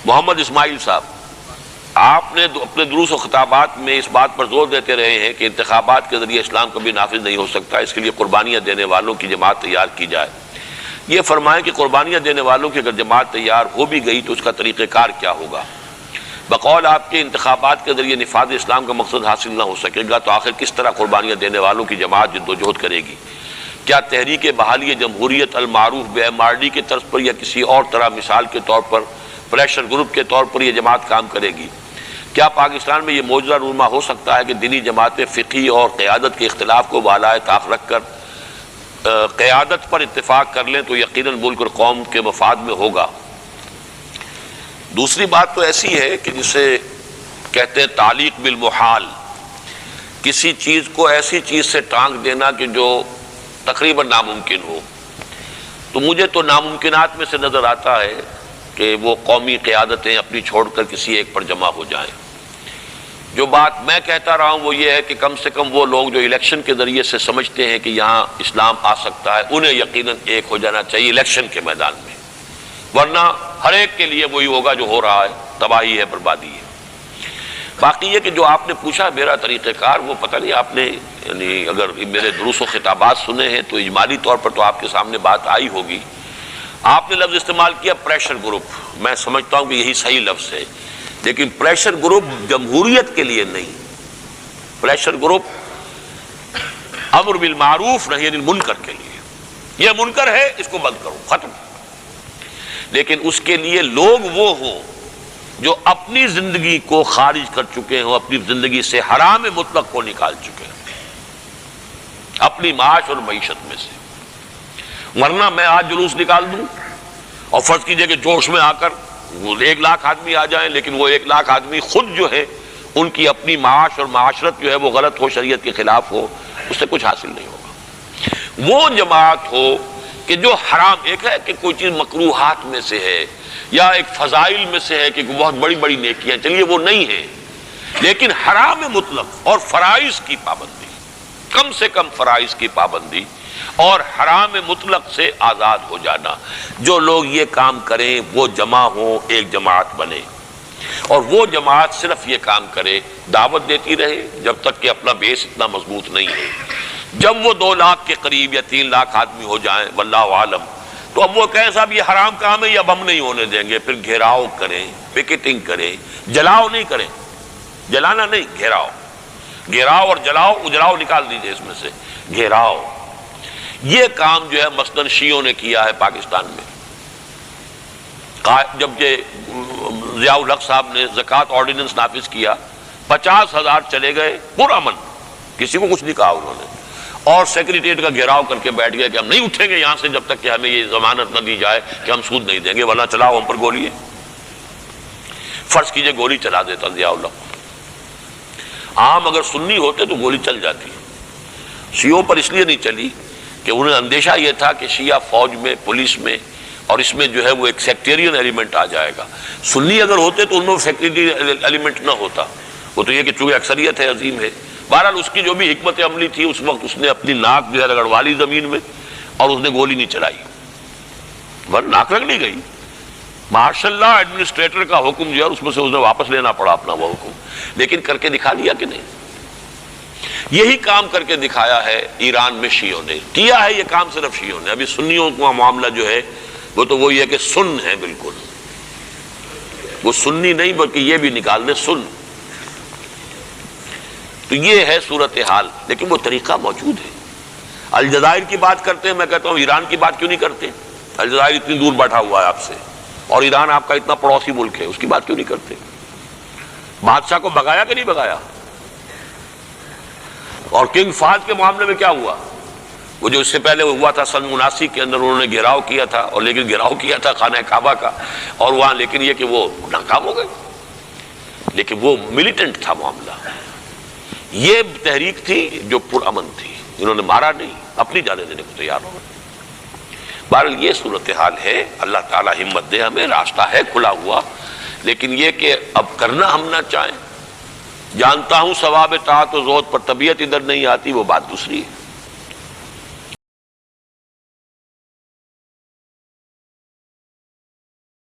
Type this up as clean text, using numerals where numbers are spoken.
محمد اسماعیل صاحب، آپ نے اپنے دروس و خطابات میں اس بات پر زور دیتے رہے ہیں کہ انتخابات کے ذریعے اسلام کبھی نافذ نہیں ہو سکتا، اس کے لیے قربانیاں دینے والوں کی جماعت تیار کی جائے۔ یہ فرمائیں کہ قربانیاں دینے والوں کی اگر جماعت تیار ہو بھی گئی تو اس کا طریقہ کار کیا ہوگا؟ بقول آپ کے انتخابات کے ذریعے نفاذ اسلام کا مقصد حاصل نہ ہو سکے گا تو آخر کس طرح قربانیاں دینے والوں کی جماعت جدوجہد کرے گی؟ کیا تحریک بحالی جمہوریت المعروف BMRD کے طرز پر یا کسی اور طرح مثال کے طور پر پریشر گروپ کے طور پر یہ جماعت کام کرے گی؟ کیا پاکستان میں یہ معجزہ نما ہو سکتا ہے کہ دینی جماعتیں فقہی اور قیادت کے اختلاف کو بالائے طاق رکھ کر قیادت پر اتفاق کر لیں تو یقیناً ملک اور قوم کے مفاد میں ہوگا؟ دوسری بات تو ایسی ہے کہ جسے کہتے ہیں تعلیق بالمحال، کسی چیز کو ایسی چیز سے ٹانک دینا کہ جو تقریباً ناممکن ہو، تو مجھے تو ناممکنات میں سے نظر آتا ہے کہ وہ قومی قیادتیں اپنی چھوڑ کر کسی ایک پر جمع ہو جائیں۔ جو بات میں کہتا رہا ہوں وہ یہ ہے کہ کم سے کم وہ لوگ جو الیکشن کے ذریعے سے سمجھتے ہیں کہ یہاں اسلام آ سکتا ہے، انہیں یقیناً ایک ہو جانا چاہیے الیکشن کے میدان میں، ورنہ ہر ایک کے لیے وہی ہوگا جو ہو رہا ہے، تباہی ہے، بربادی ہے۔ باقی یہ کہ جو آپ نے پوچھا میرا طریقہ کار، وہ پتہ نہیں آپ نے یعنی اگر میرے دروس و خطابات سنے ہیں تو اجمالی طور پر تو آپ کے سامنے بات آئی ہوگی۔ آپ نے لفظ استعمال کیا پریشر گروپ، میں سمجھتا ہوں کہ یہی صحیح لفظ ہے، لیکن پریشر گروپ جمہوریت کے لیے نہیں، پریشر گروپ امر بالمعروف نہی عن المنکر کے لیے۔ یہ منکر ہے، اس کو بند کرو، ختم۔ لیکن اس کے لیے لوگ وہ ہوں جو اپنی زندگی کو خارج کر چکے ہوں، اپنی زندگی سے حرام مطلق کو نکال چکے ہیں اپنی معاش اور معیشت میں سے۔ ورنہ میں آج جلوس نکال دوں اور فرض کیجئے کہ جوش میں آ کر 1 لاکھ آدمی آ جائیں، لیکن وہ 1 لاکھ آدمی خود جو ہے ان کی اپنی معاش اور معاشرت جو ہے وہ غلط ہو، شریعت کے خلاف ہو، اس سے کچھ حاصل نہیں ہوگا۔ وہ جماعت ہو کہ جو حرام، ایک ہے کہ کوئی چیز مکروہات میں سے ہے یا ایک فضائل میں سے ہے کہ بہت بڑی بڑی نیکیاں، چلیے وہ نہیں ہے، لیکن حرام مطلق اور فرائض کی پابندی، کم سے کم فرائض کی پابندی اور حرام مطلق سے آزاد ہو جانا۔ جو لوگ یہ کام کریں وہ جمع ہوں، ایک جماعت بنے، اور وہ جماعت صرف یہ کام کرے، دعوت دیتی رہے جب تک کہ اپنا بیس اتنا مضبوط نہیں ہے۔ جب وہ 2 لاکھ کے قریب یا 3 لاکھ آدمی ہو جائیں واللہ عالم، تو اب وہ کہیں صاحب یہ حرام کام ہے، یہ اب ہم نہیں ہونے دیں گے، پھر گھیراؤ کریں، پکیٹنگ کریں، جلاؤ نہیں کریں، جلانا نہیں، گھیراؤ، گھیراؤ اور جلاؤ، اجراؤ نکال دیجئے اس میں سے، گھیراؤ۔ یہ کام جو ہے مثلاً شیعوں نے کیا ہے پاکستان میں۔ جب یہ ضیاء الحق صاحب نے زکوٰۃ آرڈیننس نافذ کیا، 50,000 چلے گئے پرامن، کسی کو کچھ نہیں کہا انہوں نے، اور سیکریٹریٹ کا گھیراؤ کر کے بیٹھ گئے کہ ہم نہیں اٹھیں گے یہاں سے جب تک کہ ہمیں یہ ضمانت نہ دی جائے کہ ہم سود نہیں دیں گے، ورنہ چلاؤ ہم پر گولی ہے۔ فرض کیجئے گولی چلا دیتا ضیاء الحق، عام اگر سنی ہوتے تو گولی چل جاتی، شیعوں پر اس لیے نہیں چلی کہ انہیں اندیشہ یہ تھا کہ شیعہ فوج میں، پولیس میں، اور اس میں جو ہے وہ ایک سیکٹیرین ایلیمنٹ آ جائے گا۔ سنی اگر ہوتے تو ان میں سیکٹیرین ایلیمنٹ نہ ہوتا، وہ تو یہ کہ چونکہ اکثریت ہے، عظیم ہے۔ بہرحال اس کی جو بھی حکمت عملی تھی اس وقت، اس نے اپنی ناک جو ہے رگڑوا لی زمین میں اور اس نے گولی نہیں چلائی، ورنہ ناک رگڑی گئی۔ ماشاء اللہ ایڈمنسٹریٹر کا حکم جو ہے اس میں سے اس نے واپس لینا پڑا اپنا وہ حکم، لیکن کر کے دکھا دیا کہ نہیں؟ یہی کام کر کے دکھایا ہے ایران میں شیعوں نے، کیا ہے یہ کام صرف شیعوں نے۔ ابھی سنیوں کا معاملہ جو ہے وہ تو وہی ہے کہ سن ہے، بالکل وہ سنی نہیں بلکہ یہ بھی نکال دے سن۔ تو یہ ہے صورتحال، لیکن وہ طریقہ موجود ہے۔ الجزائر کی بات کرتے ہیں، میں کہتا ہوں ایران کی بات کیوں نہیں کرتے؟ الجزائر اتنی دور بیٹھا ہوا ہے آپ سے، اور ایران آپ کا اتنا پڑوسی ملک ہے، اس کی بات کیوں نہیں کرتے؟ بادشاہ کو بھگایا کہ نہیں بھگایا؟ اور کنگ فہد کے معاملے میں کیا ہوا؟ وہ جو اس سے پہلے ہوا تھا سن 79 کے اندر، انہوں نے گھیراؤ کیا تھا، اور لیکن گھیراؤ کیا تھا خانہ کعبہ کا، اور وہاں لیکن یہ کہ وہ ناکام ہو گئے، لیکن وہ ملیٹنٹ تھا معاملہ۔ یہ تحریک تھی جو پرامن تھی، انہوں نے مارا نہیں، اپنی جانیں دینے کو تیار ہو گئے۔ بہرحال یہ صورتحال ہے، اللہ تعالی ہمت دے ہمیں، راستہ ہے کھلا ہوا، لیکن یہ کہ اب کرنا ہم نہ چاہیں۔ جانتا ہوں ثواب طاعت و زہد پر طبیعت ادھر نہیں آتی، وہ بات دوسری ہے۔